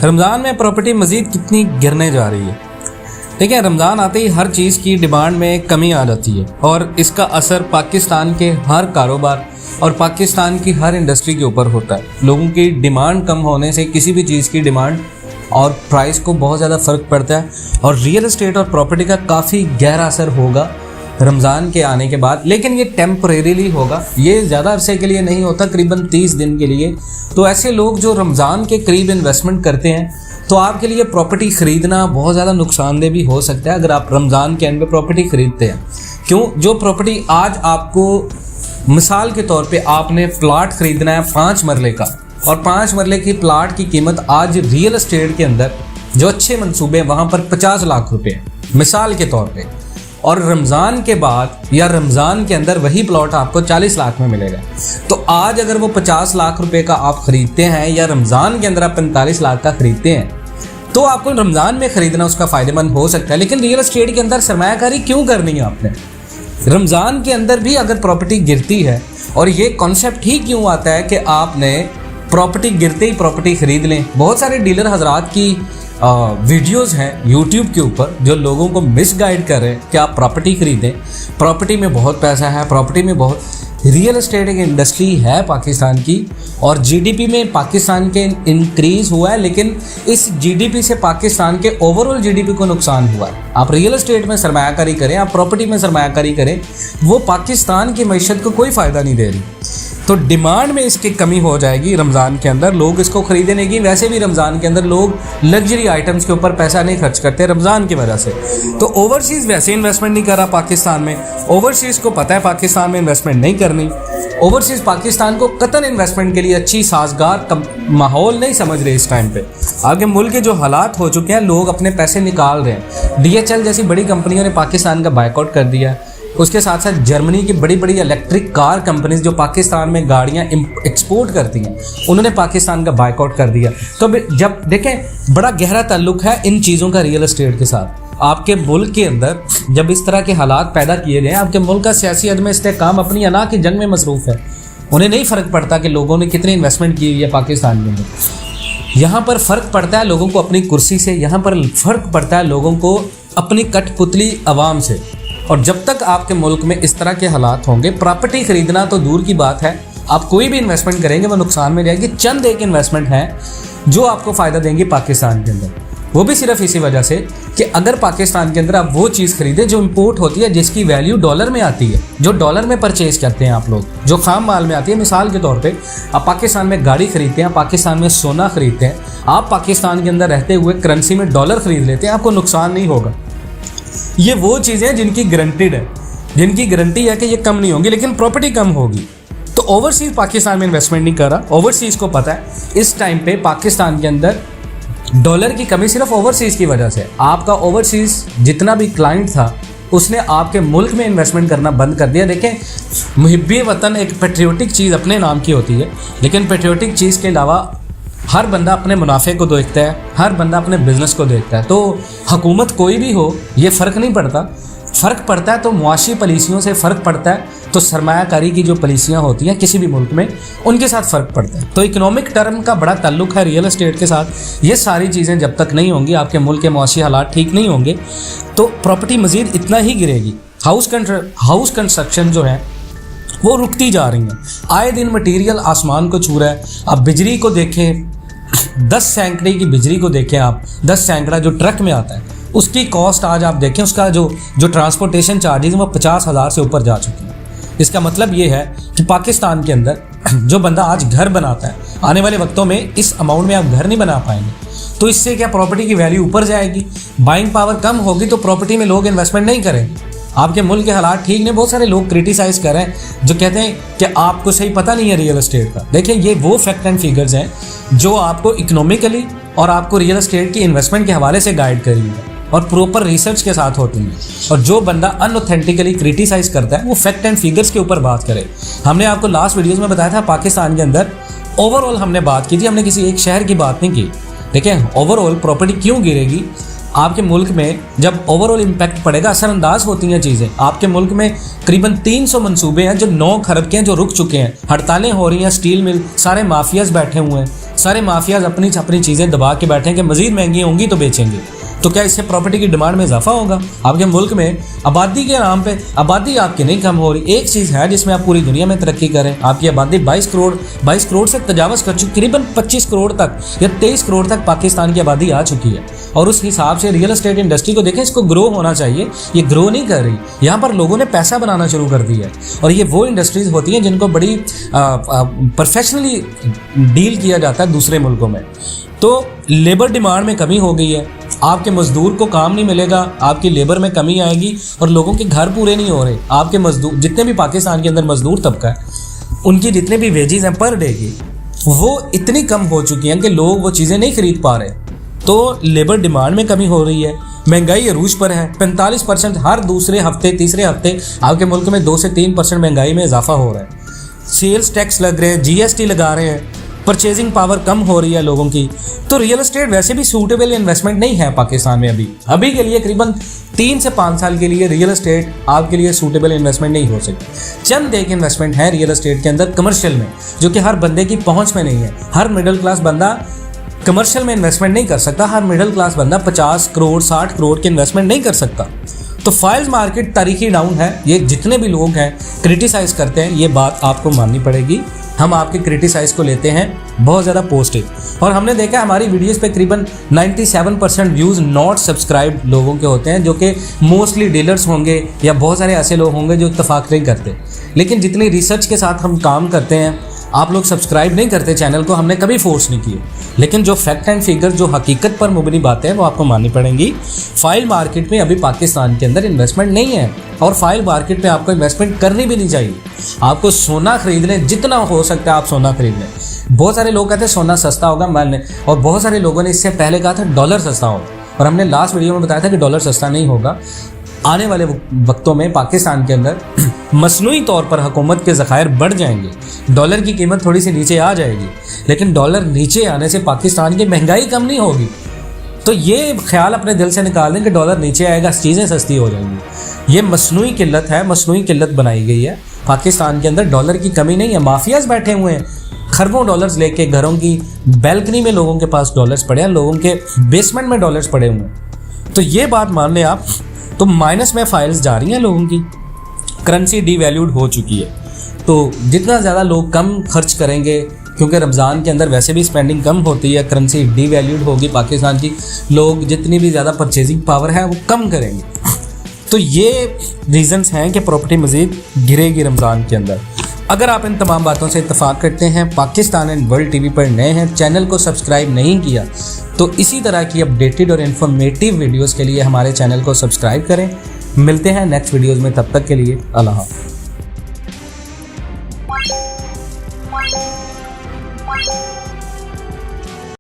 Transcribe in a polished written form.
रमज़ान में प्रॉपर्टी मज़ीद कितनी गिरने जा रही है। देखिए, रमज़ान आते ही हर चीज़ की डिमांड में कमी आ जाती है और इसका असर पाकिस्तान के हर कारोबार और पाकिस्तान की हर इंडस्ट्री के ऊपर होता है। लोगों की डिमांड कम होने से किसी भी चीज़ की डिमांड और प्राइस को बहुत ज़्यादा फ़र्क पड़ता है और रियल एस्टेट और प्रॉपर्टी का काफ़ी गहरा असर होगा रमज़ान के आने के बाद। लेकिन ये टेम्परेरीली होगा, ये ज़्यादा अरसे के लिए नहीं होता, करीबन 30 दिन के लिए। तो ऐसे लोग जो रमज़ान के करीब इन्वेस्टमेंट करते हैं तो आपके लिए प्रॉपर्टी ख़रीदना बहुत ज़्यादा नुकसानदेह भी हो सकता है अगर आप रमज़ान के एंड में प्रॉपर्टी ख़रीदते हैं। क्यों? जो प्रॉपर्टी आज आपको, मिसाल के तौर पे आपने प्लाट ख़रीदना है 5 मरले का और 5 मरले की प्लाट की कीमत आज रियल एस्टेट के अंदर जो अच्छे मंसूबे हैं वहाँ पर 50 लाख रुपए है मिसाल के तौर पे, और रमज़ान के बाद या रमज़ान के अंदर वही प्लॉट आपको 40 लाख में मिलेगा। तो आज अगर वो 50 लाख रुपए का आप ख़रीदते हैं या रमज़ान के अंदर आप 45 लाख का ख़रीदते हैं तो आपको रमज़ान में ख़रीदना उसका फ़ायदेमंद हो सकता है। लेकिन रियल एस्टेट के अंदर सरमायाकारी क्यों करनी है आपने? रमज़ान के अंदर भी अगर प्रॉपर्टी गिरती है, और ये कॉन्सेप्ट ही क्यों आता है कि आपने प्रॉपर्टी गिरते ही प्रॉपर्टी ख़रीद लें। बहुत सारे डीलर हजरात की वीडियोस हैं यूट्यूब के ऊपर जो लोगों को मिसगाइड कर रहे हैं कि आप प्रॉपर्टी ख़रीदें, प्रॉपर्टी में बहुत पैसा है, प्रॉपर्टी में बहुत। रियल एस्टेट एक इंडस्ट्री है पाकिस्तान की और जीडीपी में पाकिस्तान के इंक्रीज़ हुआ है, लेकिन इस जीडीपी से पाकिस्तान के ओवरऑल जीडीपी को नुकसान हुआ है। आप रियल एस्टेट में सरमायाकारी करें, आप प्रॉपर्टी में सरमायाकारी करें, वो पाकिस्तान की मईशत को कोई फ़ायदा नहीं दे रही। तो डिमांड में इसकी कमी हो जाएगी रमज़ान के अंदर, लोग इसको ख़रीदने की। वैसे भी रमज़ान के अंदर लोग लग्जरी आइटम्स के ऊपर पैसा नहीं खर्च करते रमज़ान की वजह से। तो ओवरसीज़ वैसे इन्वेस्टमेंट नहीं कर रहा पाकिस्तान में, ओवरसीज़ को पता है पाकिस्तान में इन्वेस्टमेंट नहीं करनी। ओवरसीज़ पाकिस्तान को कतन इन्वेस्टमेंट के लिए अच्छी साजगार माहौल नहीं समझ रहे इस टाइम पे। आगे मुल्क के जो हालात हो चुके हैं, लोग अपने पैसे निकाल रहे हैं। DHL जैसी बड़ी कंपनियों ने पाकिस्तान का बायकॉट कर दिया है। उसके साथ साथ जर्मनी की बड़ी बड़ी इलेक्ट्रिक कार कंपनीज जो पाकिस्तान में गाड़ियां एक्सपोर्ट करती हैं, उन्होंने पाकिस्तान का बायकॉट कर दिया। तो जब देखें, बड़ा गहरा ताल्लुक है इन चीज़ों का रियल एस्टेट के साथ। आपके मुल्क के अंदर जब इस तरह के हालात पैदा किए गए, आपके मुल्क का सियासी अदम इस्तेहकाम अपनी अना की जंग में मसरूफ़ है। उन्हें नहीं फ़र्क पड़ता कि लोगों ने कितनी इन्वेस्टमेंट की हुई है पाकिस्तान के अंदर। यहाँ पर फ़र्क पड़ता है लोगों को अपनी कुर्सी से, यहाँ पर फ़र्क पड़ता है लोगों को अपनी कठपुतली अवाम से। और जब तक आपके मुल्क में इस तरह के हालात होंगे, प्रॉपर्टी ख़रीदना तो दूर की बात है, आप कोई भी इन्वेस्टमेंट करेंगे वो नुकसान में जाएगी। चंद एक इन्वेस्टमेंट हैं जो आपको फ़ायदा देंगी पाकिस्तान के अंदर, वो भी सिर्फ इसी वजह से कि अगर पाकिस्तान के अंदर आप वो चीज़ खरीदें जो इंपोर्ट होती है, जिसकी वैल्यू डॉलर में आती है, जो डॉलर में परचेज़ करते हैं आप लोग, जो खाम माल में आती है। मिसाल के तौर पे आप पाकिस्तान में गाड़ी खरीदते हैं, पाकिस्तान में सोना खरीदते हैं, आप पाकिस्तान के अंदर रहते हुए करेंसी में डॉलर खरीद लेते हैं, आपको नुकसान नहीं होगा। ये वो चीज़ें जिनकी गारंटीड है, जिनकी गारंटी है कि ये कम नहीं होंगी, लेकिन प्रॉपर्टी कम होगी। तो ओवरसीज़ पाकिस्तान में इन्वेस्टमेंट नहीं कर रहा। ओवरसीज़ को पता है इस टाइम पे पाकिस्तान के अंदर डॉलर की कमी सिर्फ ओवरसीज़ की वजह से। आपका ओवरसीज़ जितना भी क्लाइंट था उसने आपके मुल्क में इन्वेस्टमेंट करना बंद कर दिया। देखें, मुहिब्बे वतन एक पेट्रियोटिक चीज़ अपने नाम की होती है, लेकिन पेट्रियोटिक चीज़ के अलावा हर बंदा अपने मुनाफे को देखता है, हर बंदा अपने बिज़नेस को देखता है। तो हुकूमत कोई भी हो, ये फ़र्क नहीं पड़ता। फ़र्क पड़ता है तो मुआशी पॉलिसियों से फ़र्क पड़ता है, तो सरमायाकारी की जो पॉलिसियाँ होती हैं किसी भी मुल्क में, उनके साथ फ़र्क पड़ता है। तो इकोनॉमिक टर्म का बड़ा ताल्लुक है रियल एस्टेट के साथ। ये सारी चीज़ें जब तक नहीं होंगी, आपके मुल्क के मुआशी हालात ठीक नहीं होंगे, तो प्रॉपर्टी मज़ीद इतना ही गिरेगी। हाउस कंस्ट्रक्शन जो है वो रुकती जा रही हैं। आए दिन मटीरियल आसमान को छू रहा है। आप बिजली को देखें, 10 सैकड़े की बिजली को देखें, आप 10 सैकड़ा जो ट्रक में आता है उसकी कॉस्ट आज आप देखें, उसका जो ट्रांसपोर्टेशन चार्जेस वो 50,000 से ऊपर जा चुके हैं। इसका मतलब ये है कि पाकिस्तान के अंदर जो बंदा आज घर बनाता है, आने वाले वक्तों में इस अमाउंट में आप घर नहीं बना पाएंगे। तो इससे क्या, प्रॉपर्टी की वैल्यू ऊपर जाएगी, बाइंग पावर कम होगी, तो प्रॉपर्टी में लोग इन्वेस्टमेंट नहीं करेंगे। आपके मुल्क के हालात ठीक नहीं। बहुत सारे लोग क्रिटिसाइज़ कर रहे हैं जो कहते हैं कि आपको सही पता नहीं है रियल एस्टेट का। देखिए, ये वो फैक्ट एंड फिगर्स हैं जो आपको इकोनॉमिकली और आपको रियल एस्टेट की इन्वेस्टमेंट के हवाले से गाइड करी है और प्रॉपर रिसर्च के साथ होती हैं। और जो बंदा अनऑथेंटिकली क्रिटिसाइज़ करता है वो फैक्ट एंड फिगर्स के ऊपर बात करे। हमने आपको लास्ट वीडियोज़ में बताया था पाकिस्तान के अंदर ओवरऑल हमने बात की थी, हमने किसी एक शहर की बात नहीं की। देखें, ओवरऑल प्रॉपर्टी क्यों गिरेगी, आपके मुल्क में जब ओवरऑल इम्पैक्ट पड़ेगा, असरअंदाज होती हैं चीज़ें। आपके मुल्क में करीबन 300 मंसूबे हैं जो 9 खरब के हैं, जो रुक चुके हैं। हड़तालें हो रही हैं, स्टील मिल, सारे माफियाज बैठे हुए हैं, सारे माफियाज अपनी अपनी चीज़ें दबा के बैठे हैं कि मजीद महंगी होंगी तो बेचेंगे। तो क्या इससे प्रॉपर्टी की डिमांड में इजाफा होगा? आपके मुल्क में आबादी के नाम पे आबादी आपकी नहीं कम हो रही। एक चीज़ है जिसमें आप पूरी दुनिया में तरक्की करें, आपकी आबादी 22 करोड़ से तजावज़ कर चुकी, करीबन 25 करोड़ तक या 23 करोड़ तक पाकिस्तान की आबादी आ चुकी है। और उस हिसाब से रियल एस्टेट इंडस्ट्री को देखें, इसको ग्रो होना चाहिए, ये ग्रो नहीं कर रही। यहाँ पर लोगों ने पैसा बनाना शुरू कर दिया है और ये वो इंडस्ट्रीज़ होती हैं जिनको बड़ी प्रोफेशनली डील किया जाता है दूसरे मुल्कों में। तो लेबर डिमांड में कमी हो गई है, आपके मजदूर को काम नहीं मिलेगा, आपकी लेबर में कमी आएगी और लोगों के घर पूरे नहीं हो रहे। आपके मजदूर जितने भी पाकिस्तान के अंदर मजदूर तबका है, उनकी जितने भी वेजेस हैं पर डे की, वो इतनी कम हो चुकी हैं कि लोग वो चीज़ें नहीं खरीद पा रहे। तो लेबर डिमांड में कमी हो रही है, महंगाई अरूज पर है। 45% हर दूसरे हफ्ते तीसरे हफ्ते आपके मुल्क में 2 से 3% महंगाई में इजाफा हो रहा है। सेल्स टैक्स लग रहे हैं, GST लगा रहे हैं, परचेजिंग पावर कम हो रही है लोगों की। तो रियल एस्टेट वैसे भी सूटेबल इन्वेस्टमेंट नहीं है पाकिस्तान में। अभी के लिए करीबन 3 से 5 साल के लिए रियल एस्टेट आपके लिए सूटेबल इन्वेस्टमेंट नहीं हो सकती। चंद एक इन्वेस्टमेंट है रियल एस्टेट के अंदर कमर्शियल में, जो कि हर बंदे की पहुंच में नहीं है। हर मिडिल क्लास बंदा कमर्शियल में इन्वेस्टमेंट नहीं कर सकता। हर मिडिल क्लास बंदा 50 करोड़ 60 करोड़ की इन्वेस्टमेंट नहीं कर सकता। तो फाइल्स मार्केट तारीखी डाउन है, ये जितने भी लोग हैं क्रिटिसाइज़ करते हैं, ये बात आपको माननी पड़ेगी। हम आपके क्रिटिसाइज को लेते हैं बहुत ज़्यादा पॉजिटिव। और हमने देखा हमारी वीडियोस पे करीबन 97% व्यूज़ नॉट सब्सक्राइब्ड लोगों के होते हैं, जो कि मोस्टली डीलर्स होंगे या बहुत सारे ऐसे लोग होंगे जो इत्तेफाक नहीं करते। लेकिन जितनी रिसर्च के साथ हम काम करते हैं, आप लोग सब्सक्राइब नहीं करते चैनल को, हमने कभी फोर्स नहीं किए। लेकिन जो फैक्ट एंड फिगर, जो हकीकत पर मुबनी बातें हैं, वो आपको माननी पड़ेंगी। फाइल मार्केट में अभी पाकिस्तान के अंदर इन्वेस्टमेंट नहीं है और फाइल मार्केट में आपको इन्वेस्टमेंट करनी भी नहीं चाहिए। आपको सोना खरीद लें, जितना हो सकता है आप सोना खरीद लें। बहुत सारे लोग कहते हैं सोना सस्ता होगा मानने, और बहुत सारे लोगों ने इससे पहले कहा था डॉलर सस्ता होगा, और हमने लास्ट वीडियो में बताया था कि डॉलर सस्ता नहीं होगा। आने वाले वक्तों में पाकिस्तान के अंदर मसनूई तौर पर हुकूमत के ज़खायर बढ़ जाएंगे, डॉलर की कीमत थोड़ी सी नीचे आ जाएगी, लेकिन डॉलर नीचे आने से पाकिस्तान की महंगाई कम नहीं होगी। तो ये ख्याल अपने दिल से निकाल दें कि डॉलर नीचे आएगा, चीज़ें सस्ती हो जाएंगी। ये मसनूई किल्लत है, मसनूई किल्लत बनाई गई है। पाकिस्तान के अंदर डॉलर की कमी नहीं है। माफियाज बैठे हुए हैं खरबों डॉलर्स लेके, घरों की बैल्कनी में लोगों के पास डॉलर्स पड़े हैं, लोगों के बेसमेंट में डॉलर्स पड़े हुए हैं। तो ये बात मान लें आप, तो माइनस में फाइल्स जा रही हैं लोगों की, करेंसी डीवैल्यूड हो चुकी है। तो जितना ज़्यादा लोग कम खर्च करेंगे, क्योंकि रमज़ान के अंदर वैसे भी स्पेंडिंग कम होती है, करेंसी डीवैल्यूड होगी पाकिस्तान की, लोग जितनी भी ज़्यादा परचेजिंग पावर है वो कम करेंगे। तो ये रीज़न्स हैं कि प्रॉपर्टी मज़ीद गिरेगी रमज़ान के अंदर। अगर आप इन तमाम बातों से इत्तेफाक करते हैं, पाकिस्तान एंड वर्ल्ड टीवी पर नए हैं, चैनल को सब्सक्राइब नहीं किया, तो इसी तरह की अपडेटेड और इन्फॉर्मेटिव वीडियोस के लिए हमारे चैनल को सब्सक्राइब करें। मिलते हैं नेक्स्ट वीडियोस में, तब तक के लिए अल्लाह हाफ़िज़।